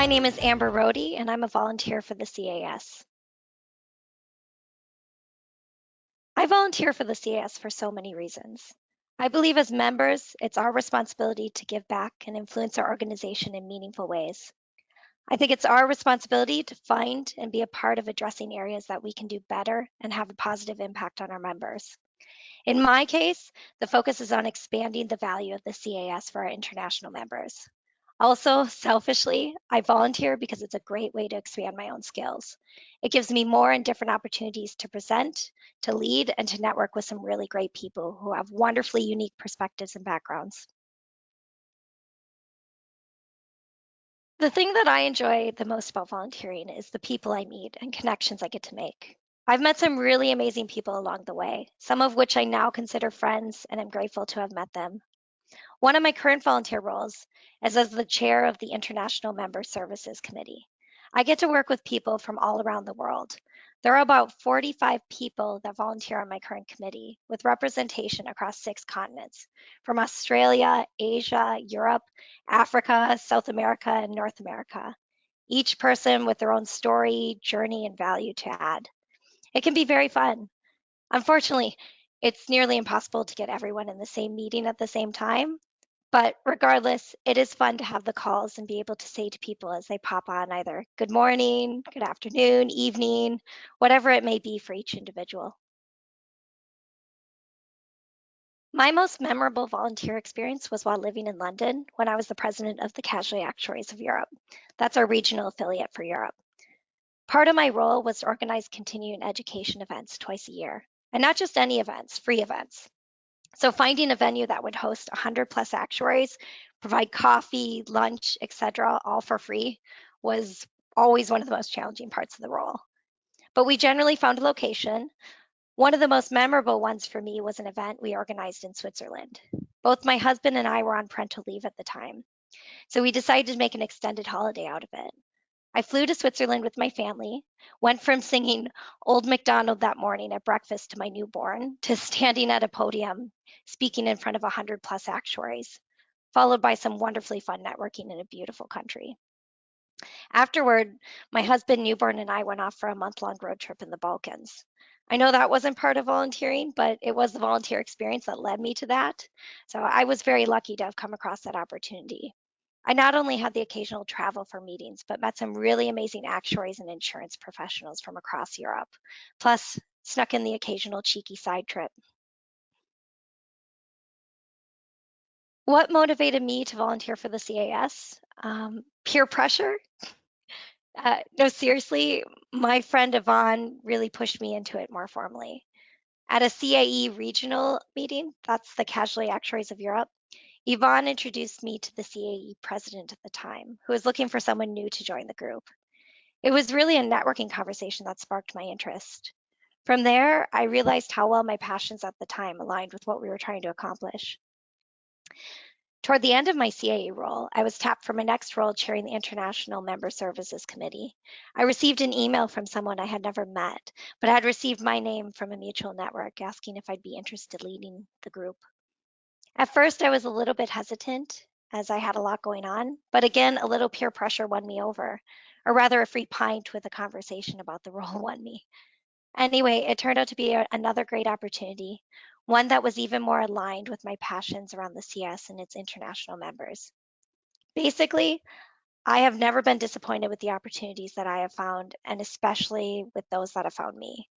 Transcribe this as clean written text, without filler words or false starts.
My name is Amber Rohde, and I'm a volunteer for the CAS. I volunteer for the CAS for so many reasons. I believe as members, it's our responsibility to give back and influence our organization in meaningful ways. I think it's our responsibility to find and be a part of addressing areas that we can do better and have a positive impact on our members. In my case, the focus is on expanding the value of the CAS for our international members. Also, selfishly, I volunteer because it's a great way to expand my own skills. It gives me more and different opportunities to present, to lead, and to network with some really great people who have wonderfully unique perspectives and backgrounds. The thing that I enjoy the most about volunteering is the people I meet and connections I get to make. I've met some really amazing people along the way, some of which I now consider friends, and I'm grateful to have met them. One of my current volunteer roles is as the chair of the International Member Services Committee. I get to work with people from all around the world. There are about 45 people that volunteer on my current committee, with representation across 6 continents, from Australia, Asia, Europe, Africa, South America, and North America. Each person with their own story, journey, and value to add. It can be very fun. Unfortunately, it's nearly impossible to get everyone in the same meeting at the same time, but regardless, it is fun to have the calls and be able to say to people as they pop on either good morning, good afternoon, evening, whatever it may be for each individual. My most memorable volunteer experience was while living in London when I was the president of the Casualty Actuaries of Europe. That's our regional affiliate for Europe. Part of my role was to organize continuing education events twice a year, and not just any events, free events. So finding a venue that would host 100 plus actuaries, provide coffee, lunch, etc., all for free was always one of the most challenging parts of the role. But we generally found a location. One of the most memorable ones for me was an event we organized in Switzerland. Both my husband and I were on parental leave at the time, so we decided to make an extended holiday out of it. I flew to Switzerland with my family, went from singing Old MacDonald that morning at breakfast to my newborn to standing at a podium speaking in front of 100 plus actuaries, followed by some wonderfully fun networking in a beautiful country. Afterward, my husband, newborn, and I went off for a month-long road trip in the Balkans. I know that wasn't part of volunteering, but it was the volunteer experience that led me to that. So I was very lucky to have come across that opportunity. I not only had the occasional travel for meetings, but met some really amazing actuaries and insurance professionals from across Europe, plus snuck in the occasional cheeky side trip. What motivated me to volunteer for the CAS? Peer pressure. No, seriously, my friend Yvonne really pushed me into it more formally. At a CAE regional meeting, that's the Casualty Actuaries of Europe, Yvonne introduced me to the CAE president at the time, who was looking for someone new to join the group. It was really a networking conversation that sparked my interest. From there, I realized how well my passions at the time aligned with what we were trying to accomplish. Toward the end of my CAE role, I was tapped for my next role chairing the International Member Services Committee. I received an email from someone I had never met, but had received my name from a mutual network asking if I'd be interested in leading the group. At first, I was a little bit hesitant as I had a lot going on, but again, a little peer pressure won me over, or rather a free pint with a conversation about the role won me. Anyway, it turned out to be another great opportunity, one that was even more aligned with my passions around the CS and its international members. Basically, I have never been disappointed with the opportunities that I have found, and especially with those that have found me.